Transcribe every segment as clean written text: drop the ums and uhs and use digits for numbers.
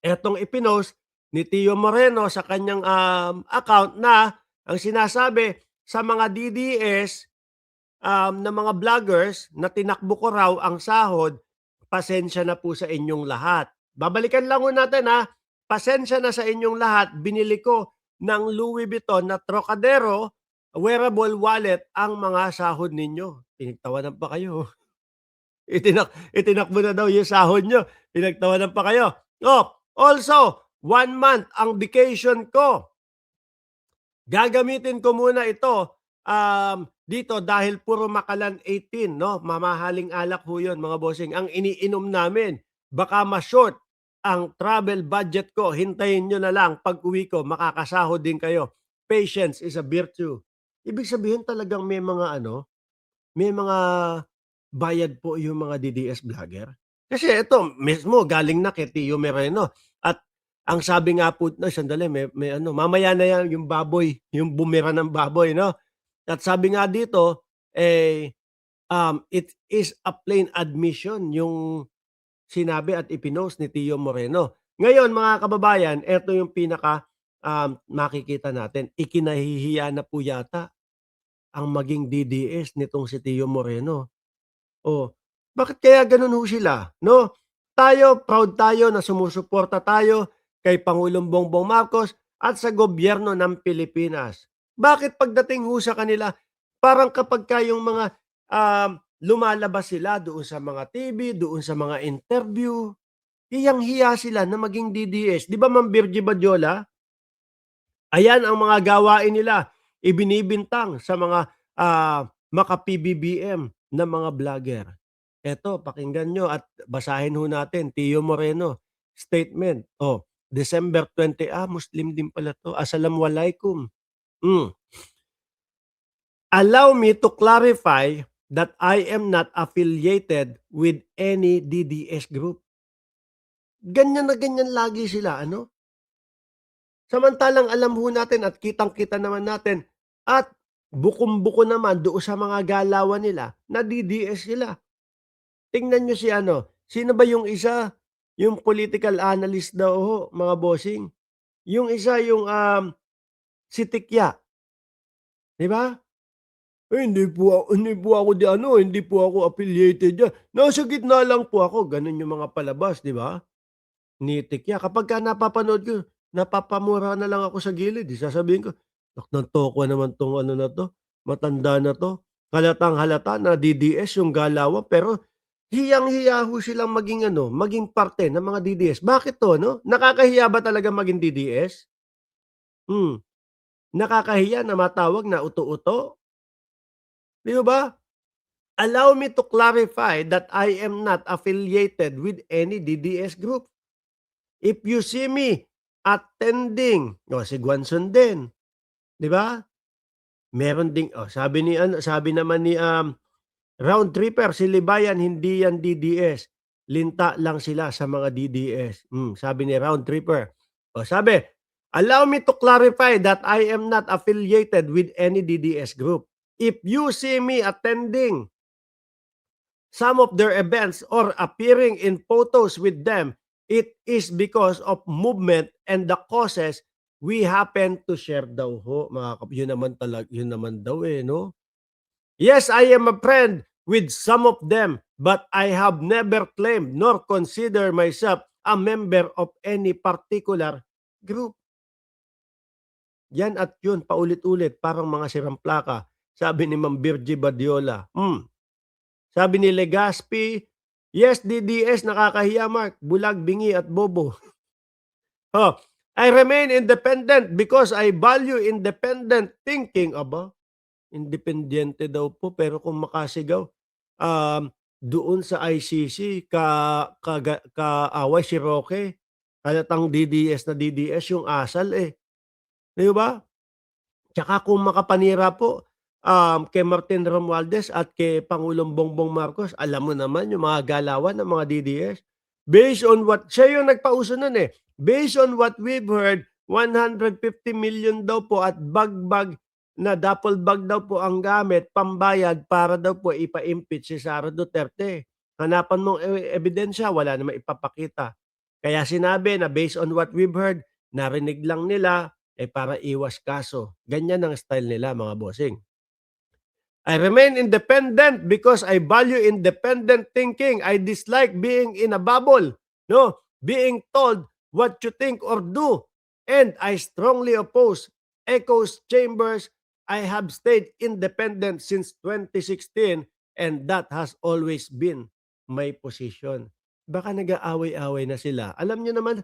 Etong ipinost ni Tio Moreno sa kanyang, account na ang sinasabi sa mga DDS, na mga vloggers na tinakbo ko raw ang sahod, pasensya na po sa inyong lahat. Babalikan lang ho natin, pasensya na sa inyong lahat, binili ko ng Louis Vuitton na Trocadero wearable wallet ang mga sahod ninyo. Pinagtawanan pa kayo. Itinakbo na daw yung sahod niyo, pinagtawanan pa kayo. Oh, also, 1 month ang vacation ko. Gagamitin ko muna ito, dito dahil puro Makalan 18 'no, mamahaling alak ho yun mga bossing ang iniinom namin. Baka ma-short ang travel budget ko, hintayin niyo na lang pag-uwi ko makakasahod din kayo. Patience is a virtue. Ibig sabihin talagang may mga ano, may mga bayad po yung mga DDS vlogger. Kasi ito mismo galing na kay Tio Moreno at ang sabi nga po na sandali may ano, mamaya na yan yung baboy, yung bumira ng baboy 'no. At sabi nga dito, eh, it is a plain admission yung sinabi at ipinost ni Tio Moreno. Ngayon mga kababayan, eto yung pinaka, makikita natin, ikinahihiya na po yata ang maging DDS nitong si Tio Moreno. Oh, bakit kaya gano'n ho sila 'no? Tayo, proud tayo na sumusuporta tayo kay Pangulong Bongbong Marcos at sa gobyerno ng Pilipinas. Bakit pagdating ho sa kanila, parang kapagka yung mga, lumalabas sila doon sa mga TV, doon sa mga interview, hiyang-hiya sila na maging DDS. 'Di ba Ma'am Virgie Badiola, ayan ang mga gawain nila, ibinibintang sa mga, maka-PBBM na mga vlogger. Eto pakinggan niyo at basahin ho natin Tio Moreno statement. Oh, December 20, Muslim din pala 'to. Assalamualaikum. Hmm. Allow me to clarify that I am not affiliated with any DDS group. Ganyan na ganyan lagi sila ano? Samantalang alam ho natin at kitang-kita naman natin at bukom-buko naman doon sa mga galawan nila na DDS sila. Tingnan niyo si ano, sino ba yung isa, yung political analyst daw ho, mga bossing. Yung isa yung, si Tikya, 'di ba? Hindi po ako di ano, hindi po ako affiliated diyan. Nasa gitna lang po ako." Gano'n yung mga palabas, 'di ba? Ni Tikya. Kapagka napapanood ko, napapamura na lang ako sa gilid, eh. Sasabihin ko, "Nak ng tokwa naman 'tong ano na 'to, matanda na 'to." Halatang-halata na DDS yung galawan pero hiyang-hiya ho silang maging ano, maging parte ng mga DDS. Bakit 'to 'no? Nakakahiya ba talaga maging DDS? Hmm, nakakahiya na matawag na uto-uto, 'di ba? Allow me to clarify that I am not affiliated with any DDS group. If you see me attending, oh, si Guanzon din, 'di ba? Meron ding oh, sabi ni ano, sabi naman ni, Round Tripper, si Libayan hindi yan DDS, linta lang sila sa mga DDS. Sabi ni Round Tripper. Oh, sabi, "Allow me to clarify that I am not affiliated with any DDS group. If you see me attending some of their events or appearing in photos with them, it is because of movement and the causes we happen to share," daw ho, mga yun naman daw, eh, 'no? "Yes, I am a friend with some of them, but I have never claimed nor consider myself a member of any particular group." Yan at yun paulit-ulit parang mga sirang plaka, sabi ni Ma'am Virgie Badiola. Sabi ni Legaspi, "Yes, DDS nakakahiya Mark, bulag, bingi at bobo." Oh, "I remain independent because I value independent thinking." Aba, independyente daw po pero kung makasigaw, doon sa ICC kaaway si Roque, halatang DDS na DDS yung asal, eh, 'di ba? Tsaka kung makapanira po, kay Martin Romualdez at kay Pangulong Bongbong Marcos, alam mo naman yung mga galawan ng mga DDS. Based on what siya yung nagpauso nun, eh. Based on what we've heard, 150 million daw po at bag-bag na duffel bag daw po ang gamit, pambayad para daw po ipa-impeach si Sara Duterte. Hanapan mong ebidensya, wala namang ipapakita. Kaya sinabi na based on what we've heard, narinig lang nila, para iwas kaso. Ganyan ang style nila, mga bossing. I remain independent because I value independent thinking. I dislike being in a bubble, no? Being told what you think or do. And I strongly oppose echoes chambers. I have stayed independent since 2016 and that has always been my position. Baka nag-aaway-away na sila. Alam niyo naman,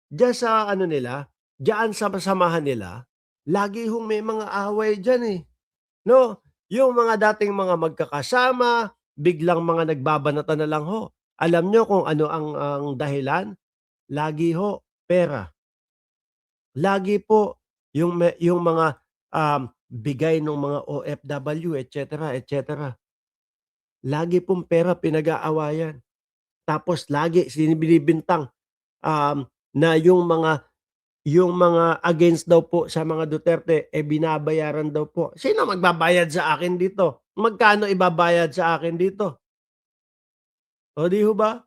diyan sa ano nila, diyan sa samahan nila, lagi hong may mga away diyan eh. No, yung mga dating mga magkakasama, biglang mga nagbabanatan na lang ho. Alam niyo kung ano ang dahilan? Lagi ho, pera. Lagi po yung mga, bigay nung mga OFW et cetera, lagi pong pera pinag-aawayan. Tapos lagi binibintang, na yung mga against daw po sa mga Duterte, binabayaran daw po. Sino magbabayad sa akin dito? Magkano ibabayad sa akin dito? O di ho ba?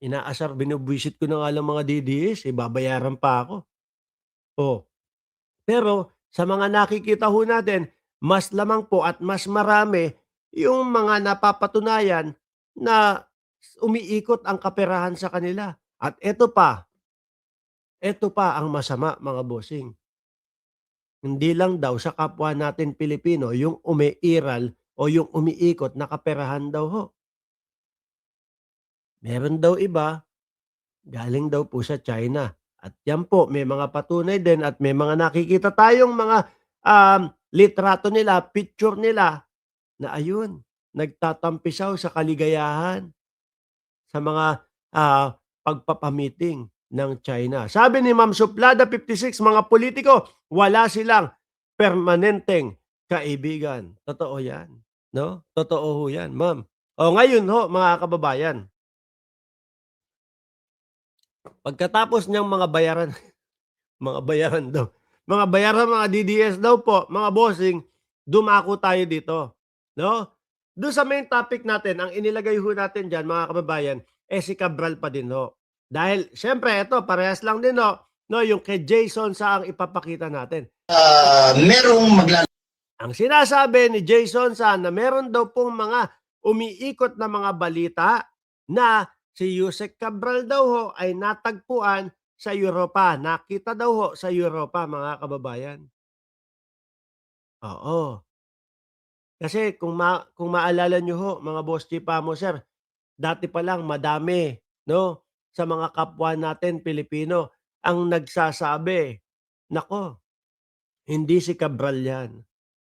Inaasar, binubwisit ko na nga lang mga DDS, babayaran pa ako. Oh, pero sa mga nakikita ho natin, mas lamang po at mas marami yung mga napapatunayan na umiikot ang kaperahan sa kanila. At eto pa ang masama, mga bossing. Hindi lang daw sa kapwa natin Pilipino yung umiiral o yung umiikot na kaperahan daw ho. Meron daw iba, galing daw po sa China. At yan po, may mga patunay din at may mga nakikita tayong mga litrato nila, picture nila na ayun, nagtatampisaw sa kaligayahan sa mga pagpapamiting ng China. Sabi ni Ma'am Suplada 56, mga politiko, wala silang permanenteng kaibigan. Totoo 'yan, no? Totoo ho 'yan, ma'am. O ngayon ho, mga kababayan, pagkatapos niyang mga bayaran mga bayaran daw, mga bayaran mga DDS daw po, mga bossing, dumako tayo dito, no? Do'n sa main topic natin, ang inilagay ho natin diyan, mga kababayan, si Cabral pa din ho. Dahil siyempre eto parehas lang din ho, no, yung kay Jason sa ang ipapakita natin. Ang sinasabi ni Jason Sa na meron daw pong mga umiikot na mga balita na si Yusek Cabral daw ho ay natagpuan sa Europa. Nakita daw ho sa Europa, mga kababayan. Oo. Kasi kung maalala niyo ho, mga boss chipamo sir, dati pa lang madami, no, sa mga kapwa natin Pilipino ang nagsasabi, "Naku, hindi si Cabral 'yan.